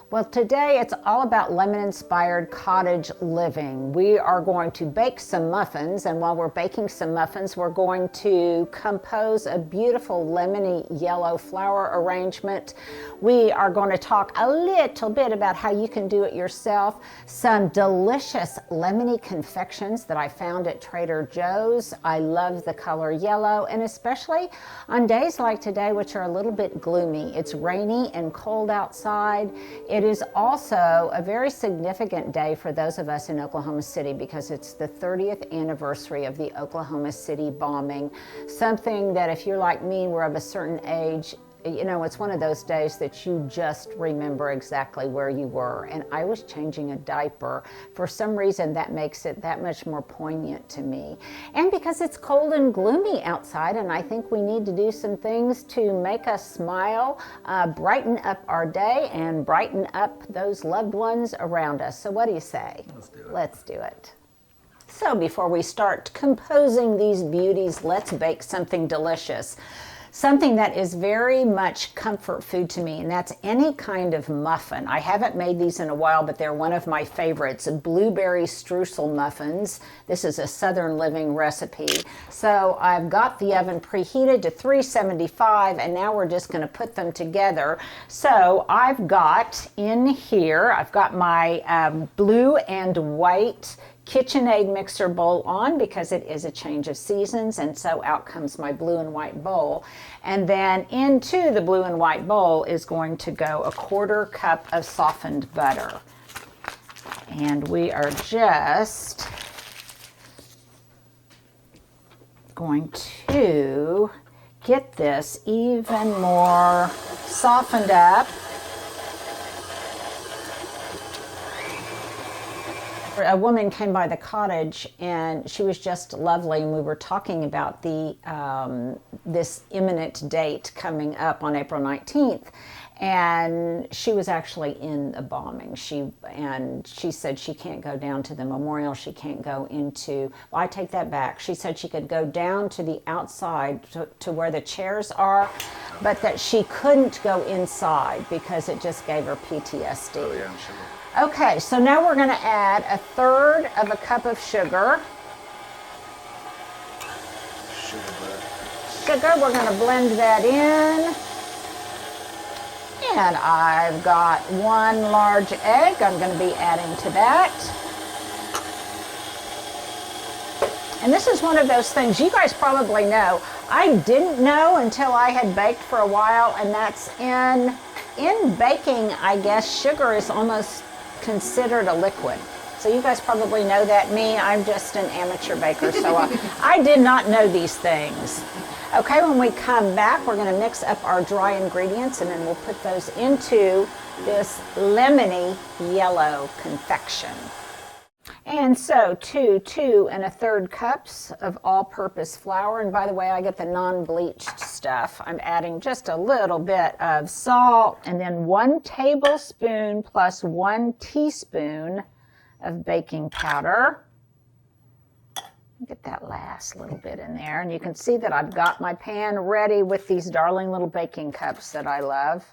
Well, today it's all about lemon-inspired cottage living. We are going to bake some muffins, and while we're baking some muffins, we're going to compose a beautiful lemony yellow flower arrangement. We are going to talk a little bit about how you can do it yourself. Some delicious lemony confections that I found at Trader Joe's. I love the color yellow, and especially on days like today, which are a little bit gloomy. It's rainy and cold outside. It is also a very significant day for those of us in Oklahoma City because it's the 30th anniversary of the Oklahoma City bombing. Something that if you're like me, we're of a certain age, you know, it's one of those days that you just remember exactly where you were. And I was changing a diaper. For some reason, that makes it that much more poignant to me. And because it's cold and gloomy outside, and I think we need to do some things to make us smile, brighten up our day, and brighten up those loved ones around us. So what do you say? Let's do it. Let's do it. So before we start composing these beauties, let's bake something delicious. Something that is very much comfort food to me, and that's any kind of muffin. I haven't made these in a while, but they're one of my favorites, blueberry streusel muffins. This is a Southern Living recipe. So I've got the oven preheated to 375, and now we're just gonna put them together. So I've got in here, I've got my blue and white KitchenAid mixer bowl on because it is a change of seasons, and so out comes my blue and white bowl. And then into the blue and white bowl is going to go a 1/4 cup of softened butter. And we are just going to get this even more softened up. A woman came by the cottage and she was just lovely, and we were talking about the this imminent date coming up on April 19th, and she was actually in the bombing. She said she can't go down to the memorial. She can't go into, well, I take that back. She said she could go down to the outside to where the chairs are, but that she couldn't go inside because it just gave her PTSD. Oh, yeah, I'm sure. Okay, so now we're going to add 1/3 of a cup of sugar. Sugar, we're going to blend that in. And I've got 1 large egg I'm going to be adding to that. And this is one of those things you guys probably know. I didn't know until I had baked for a while, and that's in baking, I guess, sugar is almost considered a liquid. So you guys probably know that. Me, I'm just an amateur baker, so I did not know these things. Okay, when we come back, we're going to mix up our dry ingredients, and then we'll put those into this lemony yellow confection. And so 2 2 cups of all-purpose flour. And by the way, I get the non-bleached stuff. I'm adding just a little bit of salt, and then 1 tablespoon plus 1 teaspoon of baking powder. Get that last little bit in there. And you can see that I've got my pan ready with these darling little baking cups that I love.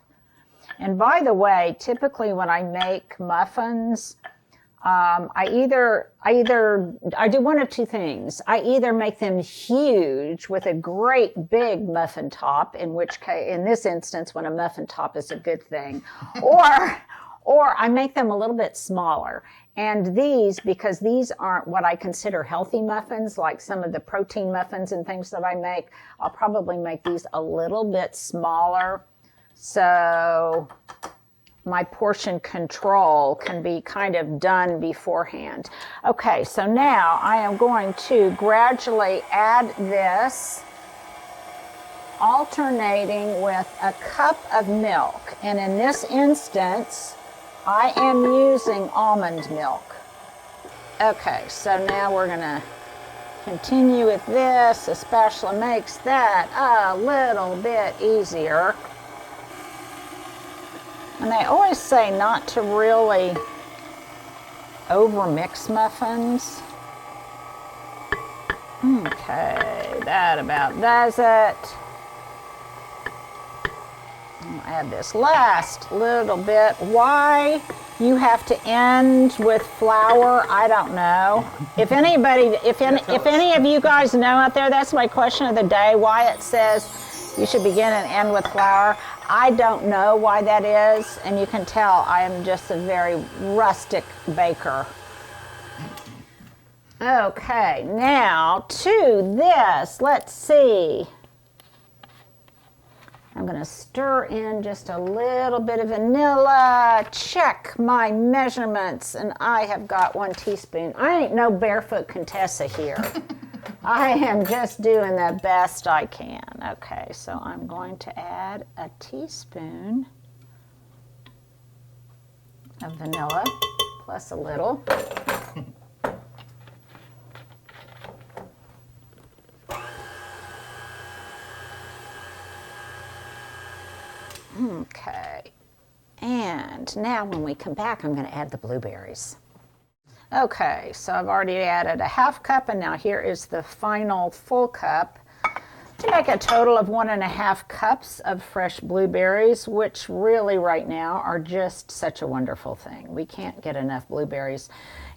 And by the way, typically when I make muffins, I do one of two things. I either make them huge with a great big muffin top, in which case, in this instance, when a muffin top is a good thing, or I make them a little bit smaller. And these, because these aren't what I consider healthy muffins, like some of the protein muffins and things that I make, I'll probably make these a little bit smaller. So my portion control can be kind of done beforehand. Okay, so now I am going to gradually add this, alternating with a cup of milk. And in this instance, I am using almond milk. Okay, so now we're gonna continue with this. The spatula makes that a little bit easier. And they always say not to really over-mix muffins. Okay, that about does it. I'll add this last little bit. Why you have to end with flour, I don't know. If anybody, if any of you guys know out there, that's my question of the day, why it says you should begin and end with flour. I don't know why that is, and you can tell I am just a very rustic baker. Okay, now to this, let's see. I'm going to stir in just a little bit of vanilla, check my measurements, and I have got 1 teaspoon. I ain't no barefoot Contessa here. I am just doing the best I can. Okay, so I'm going to add a teaspoon of vanilla, plus a little. Okay, and now when we come back, I'm going to add the blueberries. Okay, so I've already added a 1/2 cup, and now here is the final full cup to make a total of 1.5 cups of fresh blueberries, which really right now are just such a wonderful thing. We can't get enough blueberries.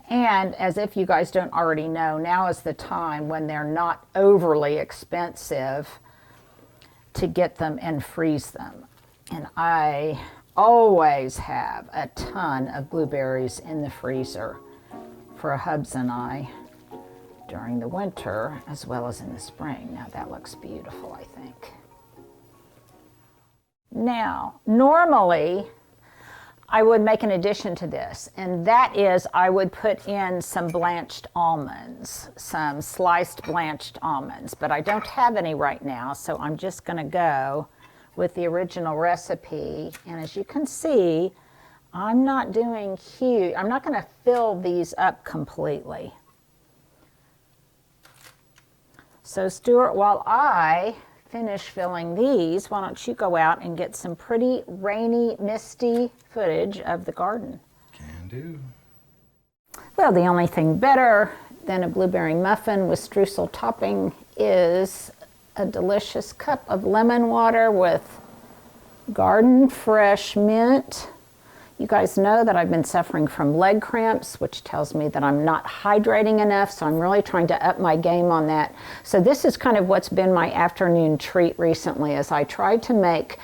And as if you guys don't already know, now is the time when they're not overly expensive to get them and freeze them. And I always have a ton of blueberries in the freezer for Hubs and I during the winter as well as in the spring. Now that looks beautiful, I think. Now, normally I would make an addition to this, and that is I would put in some blanched almonds, some sliced blanched almonds, but I don't have any right now, so I'm just going to go with the original recipe. And as you can see, I'm not doing huge. I'm not going to fill these up completely. So Stuart, while I finish filling these, why don't you go out and get some pretty rainy, misty footage of the garden? Can do. Well, the only thing better than a blueberry muffin with streusel topping is a delicious cup of lemon water with garden fresh mint. You guys know that I've been suffering from leg cramps, which tells me that I'm not hydrating enough, so I'm really trying to up my game on that. So this is kind of what's been my afternoon treat recently, as I tried to make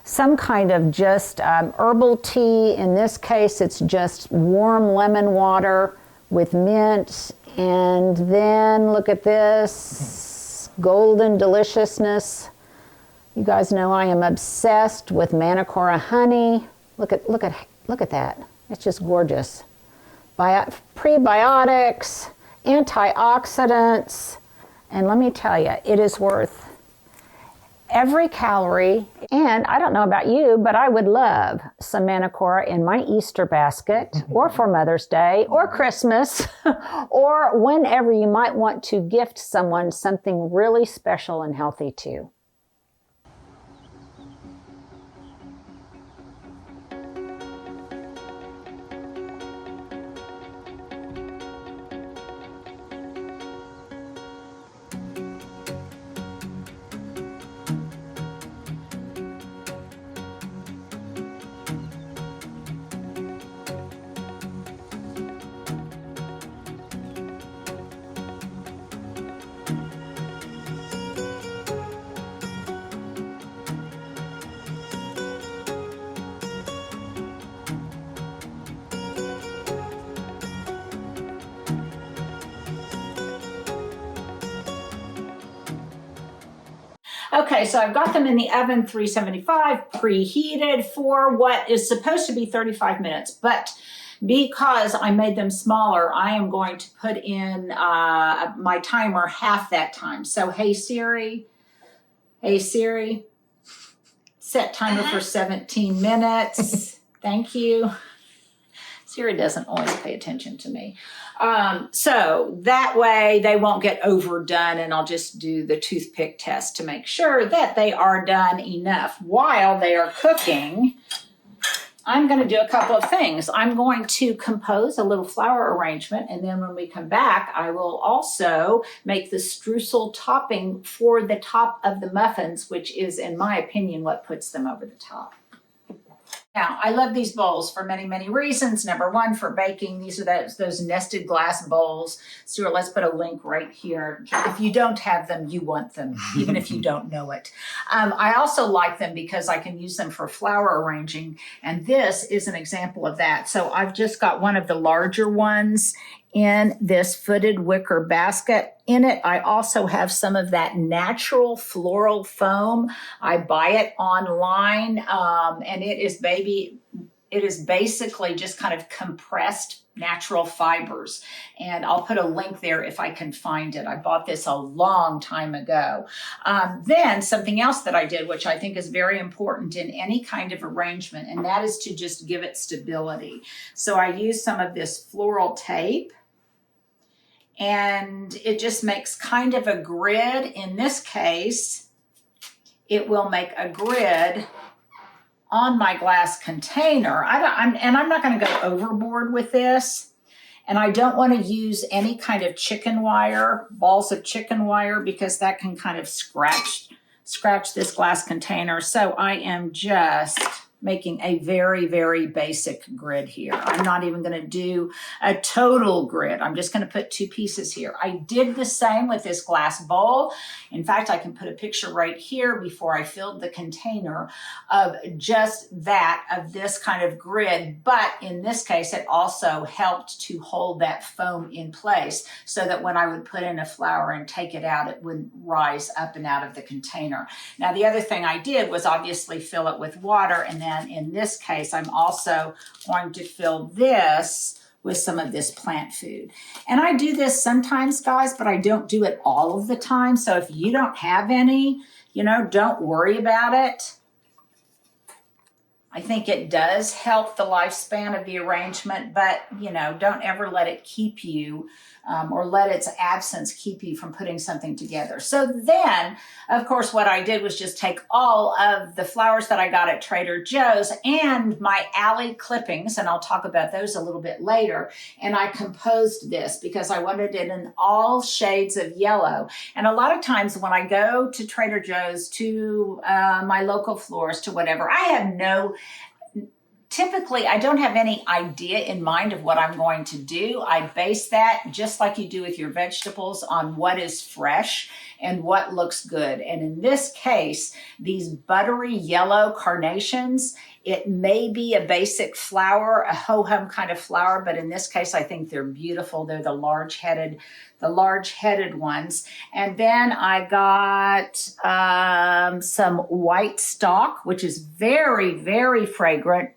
some kind of just herbal tea. In this case, it's just warm lemon water with mint, and then look at this golden deliciousness. You guys know I am obsessed with Manukora honey. Look at that. It's just gorgeous. Prebiotics, antioxidants, and let me tell you, it is worth every calorie. And I don't know about you, but I would love some Manukora in my Easter basket, or for Mother's Day, or Christmas, or whenever you might want to gift someone something really special and healthy too. Okay, so I've got them in the oven, 375, preheated for what is supposed to be 35 minutes. But because I made them smaller, I am going to put in my timer half that time. So, hey Siri, set timer for 17 minutes. Thank you. Siri doesn't always pay attention to me. So that way they won't get overdone, and I'll just do the toothpick test to make sure that they are done enough. While they are cooking, I'm going to do a couple of things. I'm going to compose a little flower arrangement, and then when we come back, I will also make the streusel topping for the top of the muffins, which is, in my opinion, what puts them over the top. Now, I love these bowls for many, many reasons. Number one, for baking. These are those nested glass bowls. Stuart, let's put a link right here. If you don't have them, you want them, even if you don't know it. I also like them because I can use them for flower arranging, and this is an example of that. So I've just got one of the larger ones in this footed wicker basket. In it, I also have some of that natural floral foam. I buy it online, and it is basically just kind of compressed natural fibers. And I'll put a link there if I can find it. I bought this a long time ago. Then something else that I did, which I think is very important in any kind of arrangement, and that is to just give it stability. So I use some of this floral tape, and it just makes kind of a grid. In this case, it will make a grid on my glass container. I'm not going to go overboard with this. And I don't want to use any kind of chicken wire, balls of chicken wire, because that can kind of scratch this glass container. So I am just making a very, very basic grid here. I'm not even going to do a total grid. I'm just going to put two pieces here. I did the same with this glass bowl. In fact, I can put a picture right here before I filled the container of just that, of this kind of grid. But in this case, it also helped to hold that foam in place so that when I would put in a flower and take it out, it wouldn't rise up and out of the container. Now, the other thing I did was obviously fill it with water, and then in this case, I'm also going to fill this with some of this plant food. And I do this sometimes, guys, but I don't do it all of the time. So if you don't have any, don't worry about it. I think it does help the lifespan of the arrangement, but, don't ever let it keep you or let its absence keep you from putting something together. So then, of course, what I did was just take all of the flowers that I got at Trader Joe's and my alley clippings, and I'll talk about those a little bit later, and I composed this because I wanted it in all shades of yellow. And a lot of times when I go to Trader Joe's, to my local florist, to whatever, typically, I don't have any idea in mind of what I'm going to do. I base that, just like you do with your vegetables, on what is fresh and what looks good. And in this case, these buttery yellow carnations, it may be a basic flower, a ho-hum kind of flower, but in this case, I think they're beautiful. They're the large-headed ones. And then I got some white stock, which is very, very fragrant.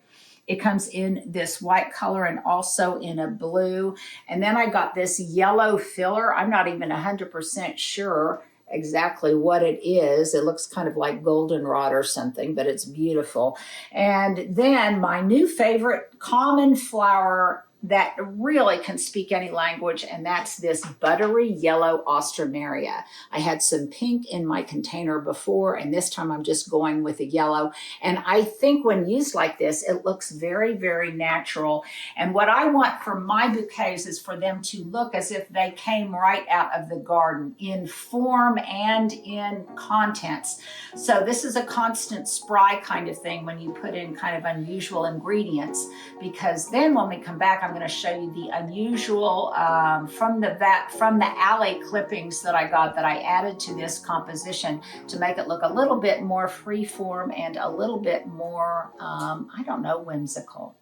It comes in this white color and also in a blue. And then I got this yellow filler. I'm not even 100% sure exactly what it is. It looks kind of like goldenrod or something, but it's beautiful. And then my new favorite common flower that really can speak any language, and that's this buttery yellow Austrameria. I had some pink in my container before, and this time I'm just going with the yellow. And I think when used like this, it looks very, very natural. And what I want for my bouquets is for them to look as if they came right out of the garden in form and in contents. So this is a constant spry kind of thing when you put in kind of unusual ingredients, because then when we come back, I'm going to show you the unusual from the alley clippings that I got that I added to this composition to make it look a little bit more freeform and a little bit more, whimsical.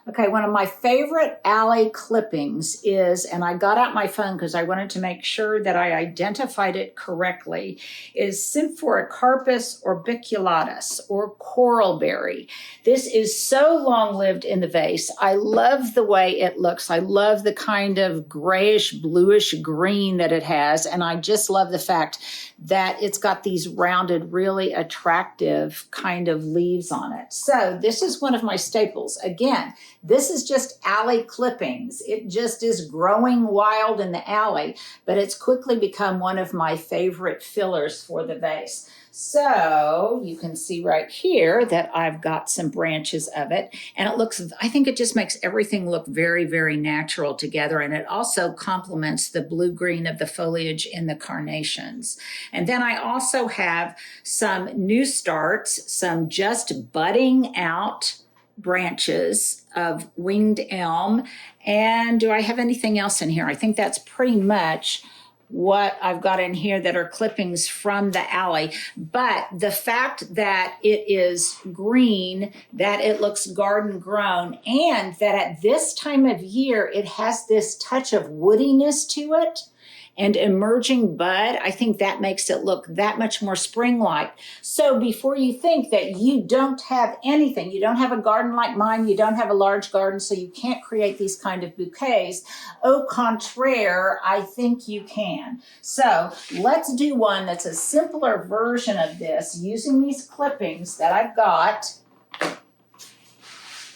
Okay, one of my favorite alley clippings is, and I got out my phone because I wanted to make sure that I identified it correctly, is Symphoricarpus orbiculatus, or coralberry. This is so long-lived in the vase. I love the way it looks. I love the kind of grayish, bluish green that it has, and I just love the fact that it's got these rounded, really attractive kind of leaves on it. So this is one of my staples. Again, This is just alley clippings. It just is growing wild in the alley, but it's quickly become one of my favorite fillers for the vase. So you can see right here that I've got some branches of it, and it looks, I think it just makes everything look very, very natural together. And it also complements the blue-green of the foliage in the carnations. And then I also have some new starts, some just budding out branches of winged elm. And do I have anything else in here? I think that's pretty much what I've got in here that are clippings from the alley. But the fact that it is green, that it looks garden grown, and that at this time of year, it has this touch of woodiness to it and emerging bud, I think that makes it look that much more spring-like. So before you think that you don't have anything, you don't have a garden like mine, you don't have a large garden, so you can't create these kind of bouquets, au contraire, I think you can. So let's do one that's a simpler version of this using these clippings that I've got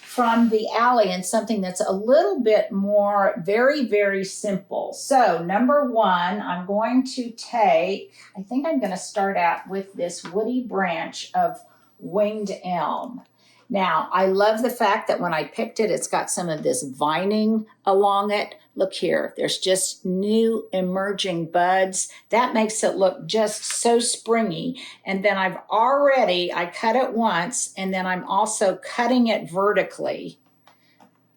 from the alley, and something that's a little bit more very, very simple. So number one, I'm going to take, I think I'm going to start out with this woody branch of winged elm. Now, I love the fact that when I picked it, it's got some of this vining along it. Look here, there's just new emerging buds. That makes it look just so springy. And then I cut it once, and then I'm also cutting it vertically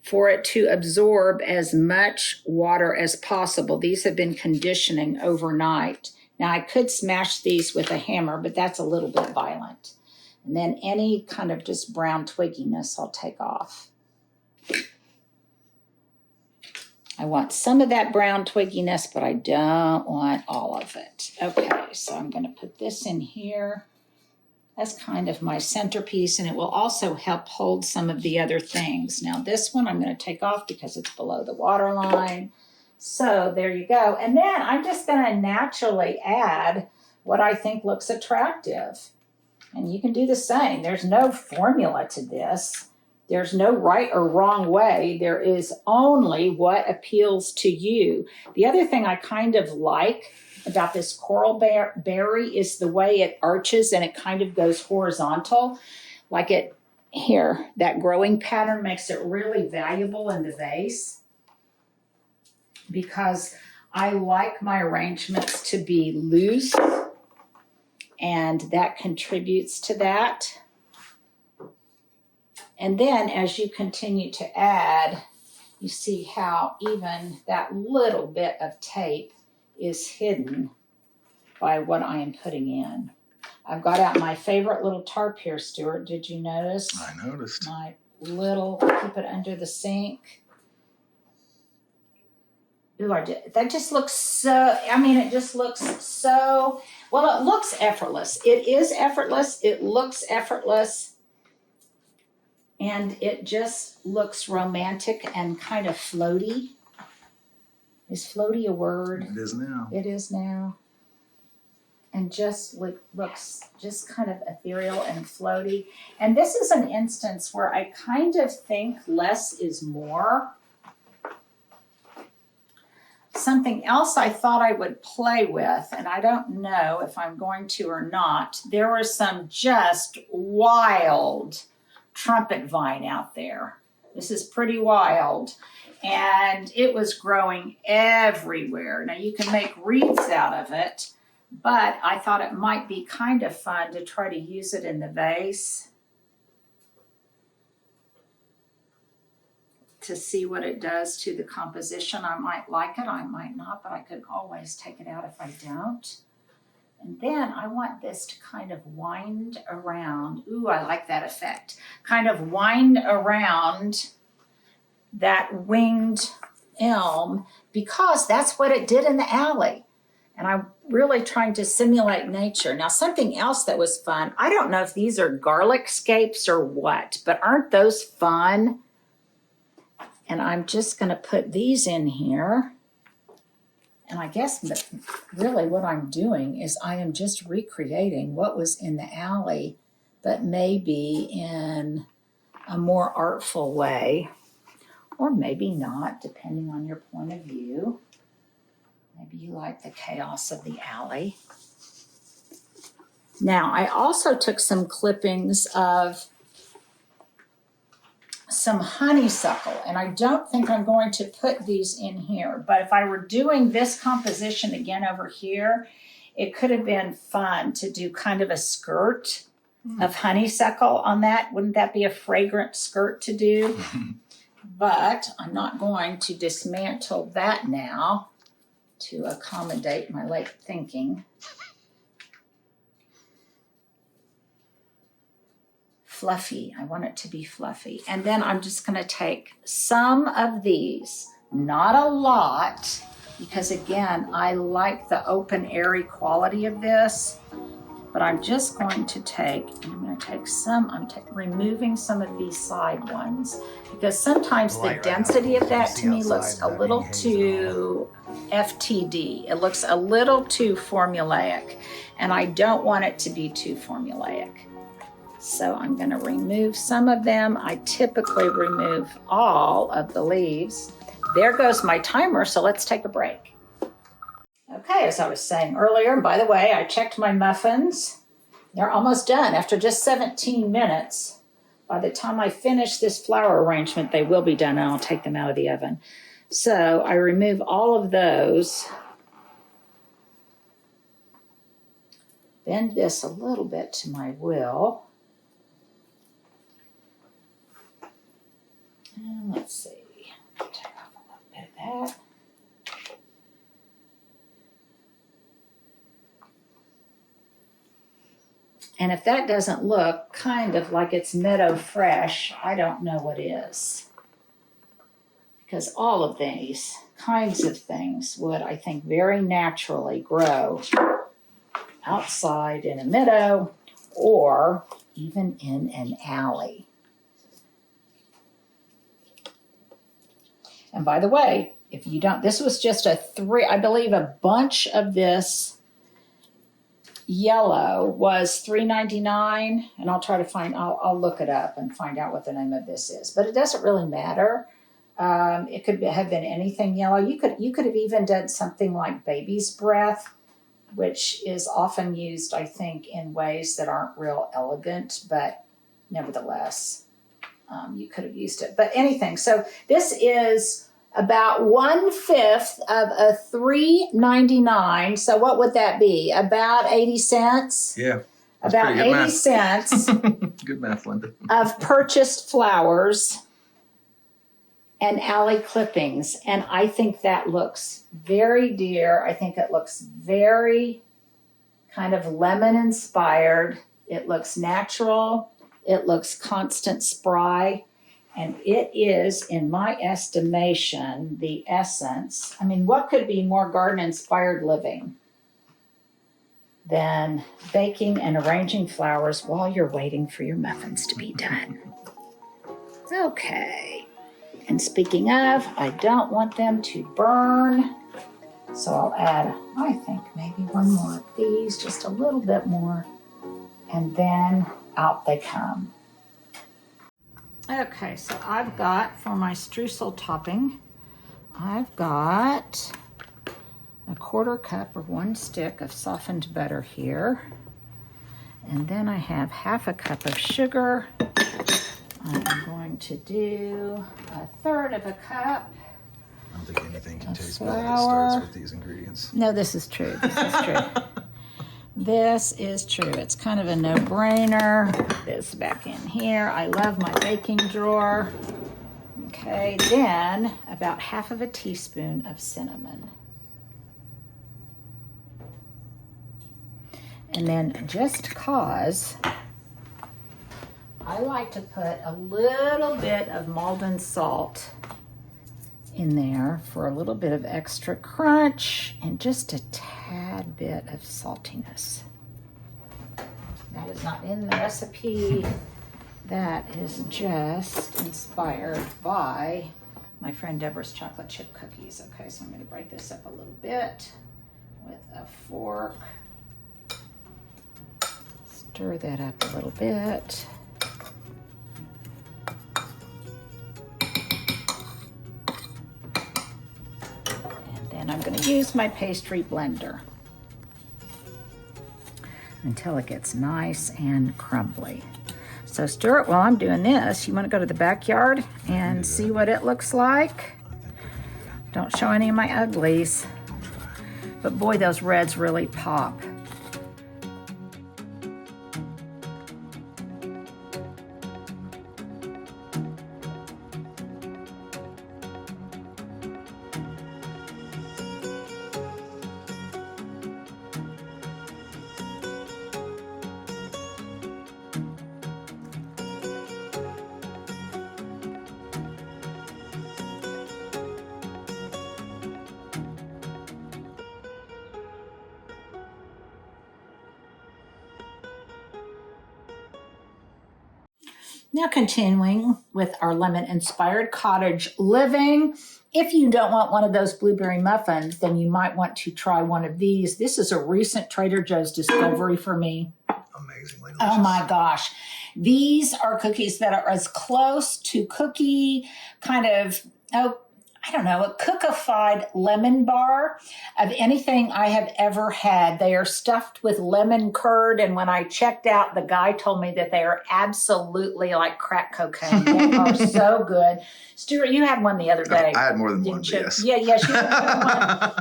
for it to absorb as much water as possible. These have been conditioning overnight. Now, I could smash these with a hammer, but that's a little bit violent. And then any kind of just brown twigginess I'll take off. I want some of that brown twigginess, but I don't want all of it. Okay, so I'm going to put this in here. That's kind of my centerpiece, and it will also help hold some of the other things. Now this one I'm going to take off because it's below the water line. So there you go. And then I'm just going to naturally add what I think looks attractive. And you can do the same. There's no formula to this. There's no right or wrong way. There is only what appeals to you. The other thing I kind of like about this coral berry is the way it arches and it kind of goes horizontal. Like it here, that growing pattern makes it really valuable in the vase because I like my arrangements to be loose, and that contributes to that. And then as you continue to add, you see how even that little bit of tape is hidden by what I am putting in. I've got out my favorite little tarp here, Stuart. Did you notice? I noticed. My little, keep it under the sink. Ooh, that just looks so, it just looks so, well, it looks effortless. It is effortless. It looks effortless. And it just looks romantic and kind of floaty. Is floaty a word? It is now. It is now. And just looks just kind of ethereal and floaty. And this is an instance where I kind of think less is more. Something else I thought I would play with, and I don't know if I'm going to or not, there was some just wild trumpet vine out there. This is pretty wild. And it was growing everywhere. Now you can make wreaths out of it, but I thought it might be kind of fun to try to use it in the vase to see what it does to the composition. I might like it, I might not, but I could always take it out if I don't. And then I want this to kind of wind around. Ooh, I like that effect. Kind of wind around that winged elm because that's what it did in the alley. And I'm really trying to simulate nature. Now, something else that was fun, I don't know if these are garlic scapes or what, but aren't those fun? And I'm just going to put these in here. And I guess really what I'm doing is I am just recreating what was in the alley, but maybe in a more artful way. or maybe not, depending on your point of view. Maybe you like the chaos of the alley. Now, I also took some clippings of some honeysuckle, and I don't think I'm going to put these in here, but if I were doing this composition again over here, it could have been fun to do kind of a skirt of honeysuckle on that. Wouldn't that be a fragrant skirt to do? But I'm not going to dismantle that now to accommodate my late thinking. Fluffy. I want it to be fluffy. And then I'm just going to take some of these, not a lot, because again, I like the open, airy quality of this, but I'm just going to take, and I'm going to take some, I'm removing some of these side ones, because sometimes the density of that to me looks a little too FTD. It looks a little too formulaic, and I don't want it to be too formulaic. So I'm going to remove some of them. I typically remove all of the leaves. There goes my timer, so let's take a break. Okay, as I was saying earlier, and by the way, I checked my muffins. They're almost done after just 17 minutes. By the time I finish this flower arrangement, they will be done, and I'll take them out of the oven. So I remove all of those. Bend this a little bit to my will. And let's see, take off a little bit of that. And if that doesn't look kind of like it's meadow fresh, I don't know what is. Because all of these kinds of things would, I think, very naturally grow outside in a meadow or even in an alley. And by the way, if you don't, this was just I believe a bunch of this yellow was $3.99, and I'll try to find, I'll look it up and find out what the name of this is. But it doesn't really matter. It could have been anything yellow. You could have even done something like baby's breath, which is often used, I think, in ways that aren't real elegant, but nevertheless, you could have used it. But anything. So this is about 1/5 of a $3.99. So what would that be? About 80 cents? Yeah. About 80 cents. Good math, Linda. Of purchased flowers and alley clippings. And I think that looks very dear. I think it looks very kind of lemon inspired. It looks natural. It looks constant spry. And it is, in my estimation, the essence. I mean, what could be more garden-inspired living than baking and arranging flowers while you're waiting for your muffins to be done? Okay. And speaking of, I don't want them to burn. So I'll add, I think, maybe one more of these, just a little bit more. And then out they come. Okay, so I've got, for my streusel topping, I've got a 1/4 cup or 1 stick of softened butter here. And then I have 1/2 cup of sugar. I'm going to do 1/3 of a cup. I don't think anything can taste better flour. that starts with these ingredients. No, this is true. This is true. This is true. It's kind of a no-brainer. Put this back in here. I love my baking drawer. Okay, then about 1/2 teaspoon of cinnamon. And then just cause, I like to put a little bit of Maldon salt in there for a little bit of extra crunch and just a tad bit of saltiness. That is not in the recipe. That is just inspired by my friend Deborah's chocolate chip cookies. Okay, so I'm going to break this up a little bit with a fork. Stir that up a little bit. And I'm going to use my pastry blender until it gets nice and crumbly. So Stuart, while I'm doing this, you want to go to the backyard and see what it looks like? Don't show any of my uglies. But boy, those reds really pop. Now continuing with our lemon-inspired cottage living. If you don't want one of those blueberry muffins, then you might want to try one of these. This is a recent Trader Joe's discovery for me. Amazingly delicious. Oh my gosh. These are cookies that are as close to cookie kind of, I don't know, a cookified lemon bar of anything I have ever had. They are stuffed with lemon curd, and when I checked out, the guy told me that they are absolutely like crack cocaine. They are so good. Stuart, you had one the other day. I had more than one, yes. Yes, you had one.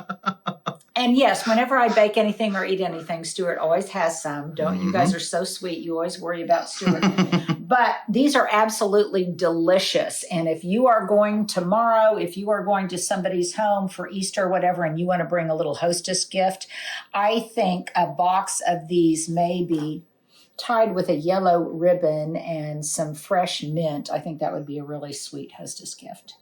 And yes, whenever I bake anything or eat anything, Stuart always has some. Don't you guys are so sweet. You always worry about Stuart. But these are absolutely delicious. And if you are going tomorrow, if you are going to somebody's home for Easter or whatever, and you want to bring a little hostess gift, I think a box of these may be tied with a yellow ribbon and some fresh mint. I think that would be a really sweet hostess gift.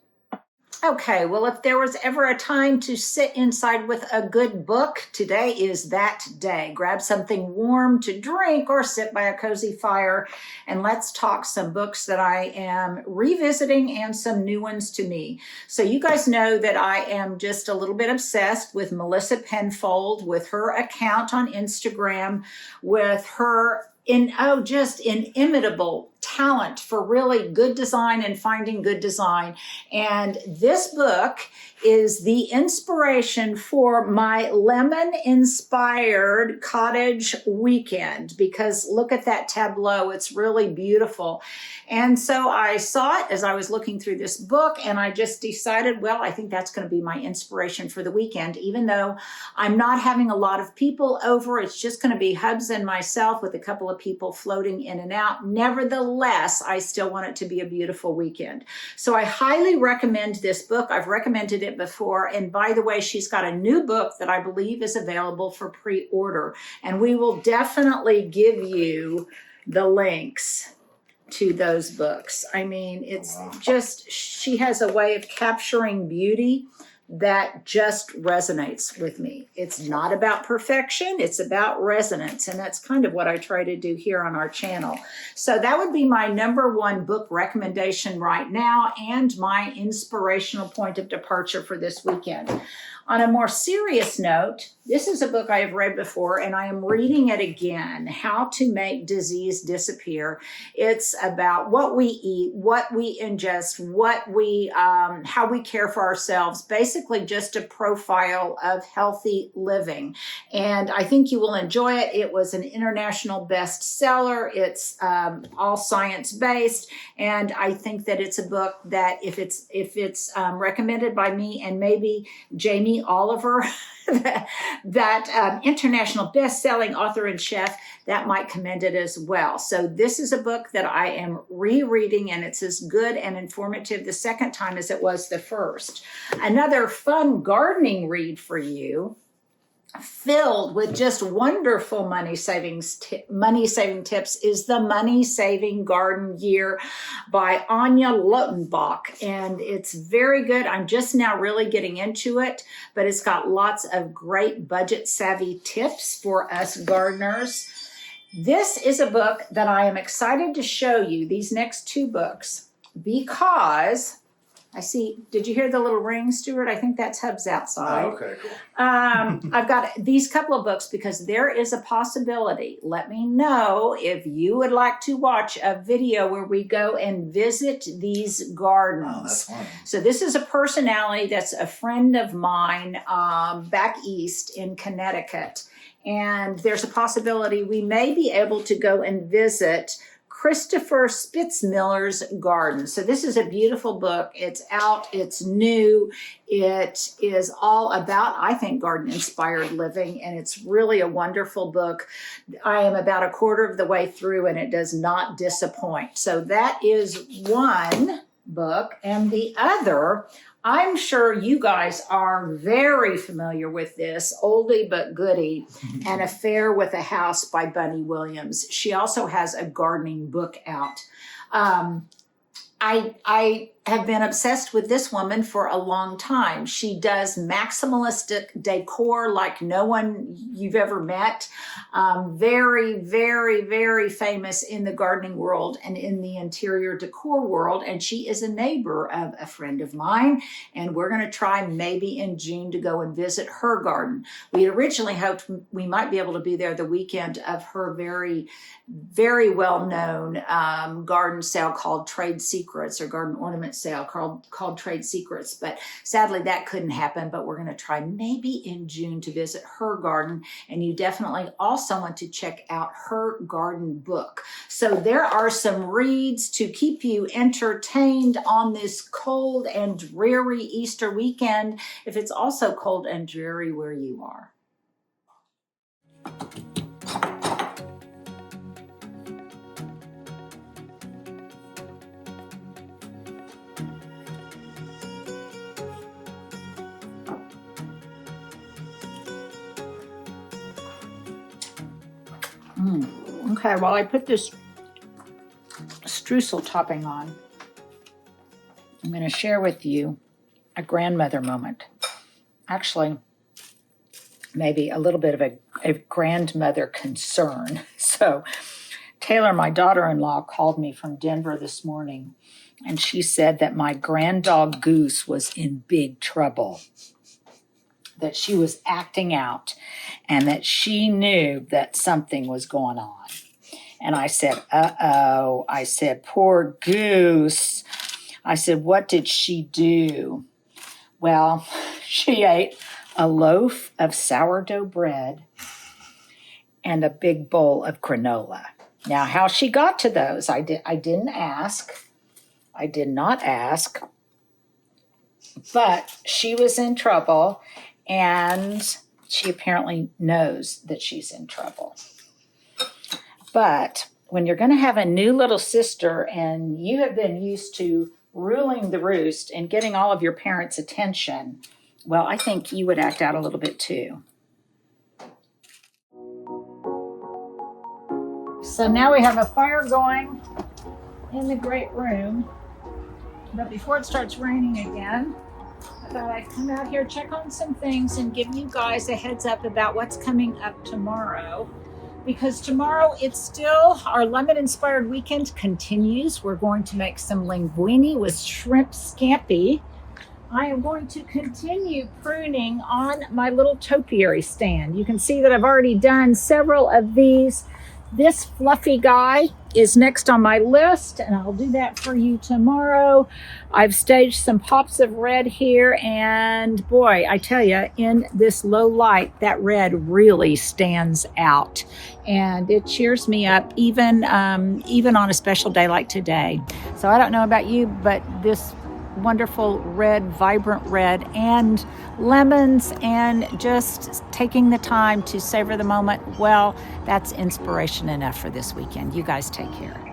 Okay, well, if there was ever a time to sit inside with a good book, today is that day. Grab something warm to drink or sit by a cozy fire, and let's talk some books that I am revisiting and some new ones to me. So you guys know that I am just a little bit obsessed with Melissa Penfold, with her account on Instagram, with her just inimitable talent for really good design and finding good design. And this book is the inspiration for my lemon-inspired cottage weekend, because look at that tableau. It's really beautiful. And so I saw it as I was looking through this book, and I just decided, well, I think that's going to be my inspiration for the weekend, even though I'm not having a lot of people over. It's just going to be Hubs and myself with a couple of people floating in and out. Nevertheless, I still want it to be a beautiful weekend. So I highly recommend this book. I've recommended it before. And by the way, she's got a new book that I believe is available for pre-order. And we will definitely give you the links to those books. I mean, it's just, she has a way of capturing beauty that just resonates with me. It's not about perfection, it's about resonance. And that's kind of what I try to do here on our channel. So that would be my #1 book recommendation right now and my inspirational point of departure for this weekend. On a more serious note, this is a book I have read before, and I am reading it again, How to Make Disease Disappear. It's about what we eat, what we ingest, how we care for ourselves, basically just a profile of healthy living. And I think you will enjoy it. It was an international bestseller. It's all science-based, and I think that it's a book that if it's recommended by me and maybe Jamie Oliver, that international best-selling author and chef, that might commend it as well. So this is a book that I am rereading, and it's as good and informative the second time as it was the first. Another fun gardening read for you, filled with just wonderful money-saving tips, is The Money-Saving Garden Year by Anya Lotenbach. And it's very good. I'm just now really getting into it, but it's got lots of great budget-savvy tips for us gardeners. This is a book that I am excited to show you, these next 2 books, because I see. Did you hear the little ring, Stuart? I think that's Hub's outside. Oh, okay, cool. I've got these couple of books because there is a possibility. Let me know if you would like to watch a video where we go and visit these gardens. Oh, that's fun. So this is a personality that's a friend of mine back east in Connecticut. And there's a possibility we may be able to go and visit Christopher Spitzmiller's garden. So this is a beautiful book. It's out, it's new. It is all about, I think, garden-inspired living, and it's really a wonderful book. I am about a quarter of the way through, and it does not disappoint. So that is one book, and the other, I'm sure you guys are very familiar with this, oldie but goodie, An Affair with a House by Bunny Williams. She also has a gardening book out. I have been obsessed with this woman for a long time. She does maximalistic decor like no one you've ever met. Very, very, very famous in the gardening world and in the interior decor world. And she is a neighbor of a friend of mine. And we're going to try maybe in June to go and visit her garden. We had originally hoped we might be able to be there the weekend of her very, very well-known garden sale called Trade Secrets, or garden ornament sale called Trade Secrets. But sadly that couldn't happen, but we're going to try maybe in June to visit her garden. And you definitely also want to check out her garden book. So there are some reads to keep you entertained on this cold and dreary Easter weekend, if it's also cold and dreary where you are. Okay, while I put this streusel topping on, I'm going to share with you a grandmother moment. Actually, maybe a little bit of a grandmother concern. So Taylor, my daughter-in-law, called me from Denver this morning, and she said that my granddog Goose was in big trouble, that she was acting out, and that she knew that something was going on. And I said, uh-oh. I said, poor Goose. I said, what did she do? Well, she ate a loaf of sourdough bread and a big bowl of granola. Now, how she got to those, I didn't ask. I did not ask. But she was in trouble, and she apparently knows that she's in trouble. But when you're going to have a new little sister and you have been used to ruling the roost and getting all of your parents' attention, well, I think you would act out a little bit too. So now we have a fire going in the great room. But before it starts raining again, I thought I'd come out here, check on some things, and give you guys a heads up about what's coming up tomorrow. Because tomorrow it's still, our lemon-inspired weekend continues. We're going to make some linguine with shrimp scampi. I am going to continue pruning on my little topiary stand. You can see that I've already done several of these. This fluffy guy is next on my list, and I'll do that for you tomorrow. I've staged some pops of red here, and boy, I tell you, in this low light, that red really stands out, and it cheers me up even on a special day like today. So I don't know about you, but this wonderful red, vibrant red, and lemons, and just taking the time to savor the moment, well, that's inspiration enough for this weekend. You guys take care.